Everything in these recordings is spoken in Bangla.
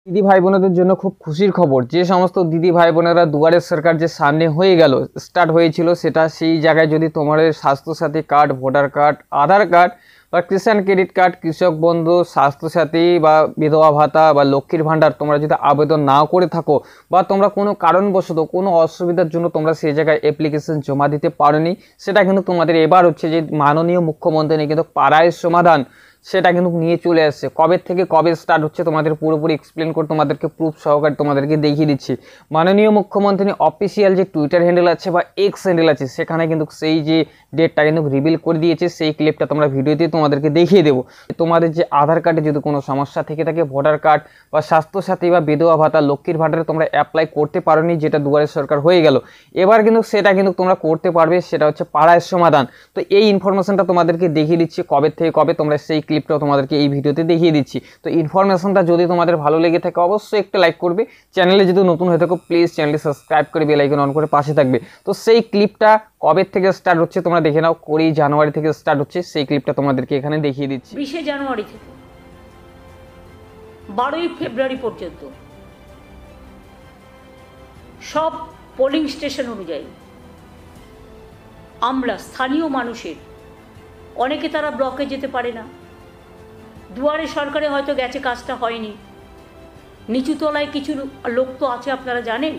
দিদি ভাই বোনদের জন্য খুব খুশির খবর। যে সমস্ত দিদি ভাই বোনেরা দুয়ারে সরকার যে সামনে হয়ে গেল স্টার্ট হয়েছিল, সেটা সেই জায়গায় যদি তোমাদের স্বাস্থ্যসাথী কার্ড, ভোটার কার্ড, আধার কার্ড বা কিষাণ ক্রেডিট কার্ড, কৃষক বন্ধু, স্বাস্থ্যসাথী বা বিধবা ভাতা বা লক্ষ্মীর ভাণ্ডার তোমরা যদি আবেদন না করে থাকো বা তোমরা কোনো কারণবশত কোনো অসুবিধার জন্য তোমরা সেই জায়গায় অ্যাপ্লিকেশন জমা দিতে পারোনি, সেটা কিন্তু তোমাদের এবার হচ্ছে যে মাননীয় মুখ্যমন্ত্রী কিন্তু পাড়ায় সমাধান সেটা কিন্তু নিয়ে চলে আসছে। কবে থেকে কবে স্টার্ট হচ্ছে তোমাদের পুরোপুরি এক্সপ্লেন করে তোমাদেরকে প্রুফ সহকারে তোমাদেরকে দেখিয়ে দিচ্ছি। মাননীয় মুখ্যমন্ত্রী অফিসিয়াল যে টুইটার হ্যান্ডেল আছে বা এক্স হ্যান্ডেল আছে, সেখানে কিন্তু সেই যে ডেটটা কিন্তু রিভিল করে দিয়েছে। সেই ক্লিপটা তোমরা ভিডিওতে তোমাদেরকে দেখিয়ে দেবো। তোমাদের যে আধার কার্ডে যদি কোনো সমস্যা থেকে থাকে, ভোটার কার্ড বা স্বাস্থ্যসাথী বা বিধবা ভাতা, লক্ষ্মীর ভাণ্ডারে তোমরা অ্যাপ্লাই করতে পারোনি, যেটা দুয়ারে সরকার হয়ে গেল, এবার কিন্তু সেটা কিন্তু তোমরা করতে পারবে। সেটা হচ্ছে পাড়ায় সমাধান। তো এই ইনফরমেশনটা তোমাদেরকে দেখিয়ে দিচ্ছি কবে থেকে কবে, তোমরা সেই ক্লিপটাও তোমাদেরকে এই ভিডিওতে দেখিয়ে দিচ্ছি। তো ইনফরমেশনটা যদি তোমাদের ভালো লেগে থাকে অবশ্যই একটা লাইক করবে। চ্যানেলে যদি নতুন হয়ে থাকো প্লিজ চ্যানেলটি সাবস্ক্রাইব করে বেল আইকন অন করে পাশে থাকবে। তো সেই ক্লিপটা কবে থেকে স্টার্ট হচ্ছে তোমরা দেখে নাও। 20 জানুয়ারি থেকে স্টার্ট হচ্ছে, সেই ক্লিপটা তোমাদেরকে এখানে দেখিয়ে দিচ্ছি। 20 জানুয়ারি থেকে 12 ফেব্রুয়ারি পর্যন্ত সব পোলিং স্টেশন অনুযায়ী আমরা স্থানীয় মানুষের, অনেকে তারা ব্লকে যেতে পারে না, দুয়ারে সরকারে হয়তো গেছে, কাজটা হয়নি, নিচুতলায় কিছু লোক তো আছে আপনারা জানেন,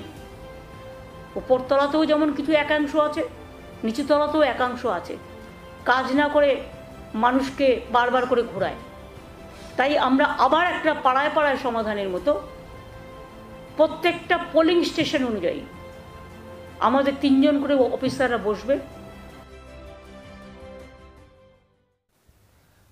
উপরতলাতেও যেমন কিছু একাংশ আছে, নিচুতলাতেও একাংশ আছে, কাজ না করে মানুষকে বারবার করে ঘোরায়। তাই আমরা আবার একটা পাড়ায় পাড়ায় সমাধানের মতো প্রত্যেকটা পোলিং স্টেশন অনুযায়ী আমাদের 3 জন করে অফিসাররা বসবে।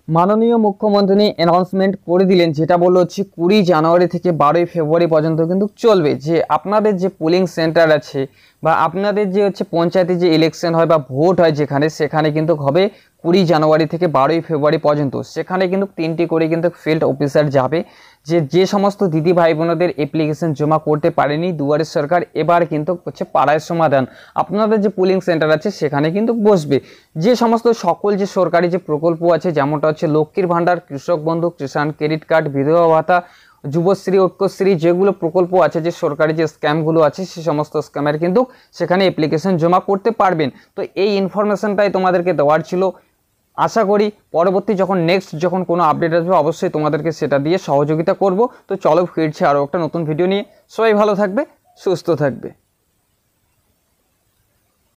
মাননীয় মুখ্যমন্ত্রী অ্যানাউন্সমেন্ট করে দিলেন, যেটা বললো হচ্ছে 20 জানুয়ারি থেকে 12 ফেব্রুয়ারি পর্যন্ত কিন্তু চলবে। যে আপনাদের যে পোলিং সেন্টার আছে বা আপনাদের যে হচ্ছে পঞ্চায়েতে যে ইলেকশন হয় বা ভোট হয় যেখানে, সেখানে কিন্তু হবে 20 জানুয়ারি থেকে 12 ফেব্রুয়ারি পর্যন্ত। সেখানে কিন্তু 3টি করে কিন্তু ফিল্ড অফিসার যাবে। যে সমস্ত দিদি ভাই বোনদের অ্যাপ্লিকেশন জমা করতে পারেনি দুয়ারে সরকার, এবার কিন্তু হচ্ছে পাড়ায় সমাধান আপনাদের যে পোলিং সেন্টার আছে সেখানে কিন্তু বসবে। যে সমস্ত সকল যে সরকারি যে প্রকল্প আছে, যেমনটা হচ্ছে লক্ষ্মীর ভাণ্ডার, কৃষক বন্ধু, কিষাণ ক্রেডিট কার্ড, বিধবা ভাতা, যুবশ্রী, ঐক্যশ্রী, যেগুলো প্রকল্প আছে, যে সরকারি যে স্ক্যামগুলো আছে, সে সমস্ত স্ক্যামের কিন্তু সেখানে অ্যাপ্লিকেশন জমা করতে পারবেন। তো এই ইনফরমেশনটাই তোমাদেরকে দেওয়ার ছিল। আশা করি পরবর্তী যখন কোনো আপডেট আসবে অবশ্যই তোমাদেরকে সেটা দিয়ে সহযোগিতা করব। তো চলো ফিরছি আরও একটা নতুন ভিডিও নিয়ে। সবাই ভালো থাকবে, সুস্থ থাকবে।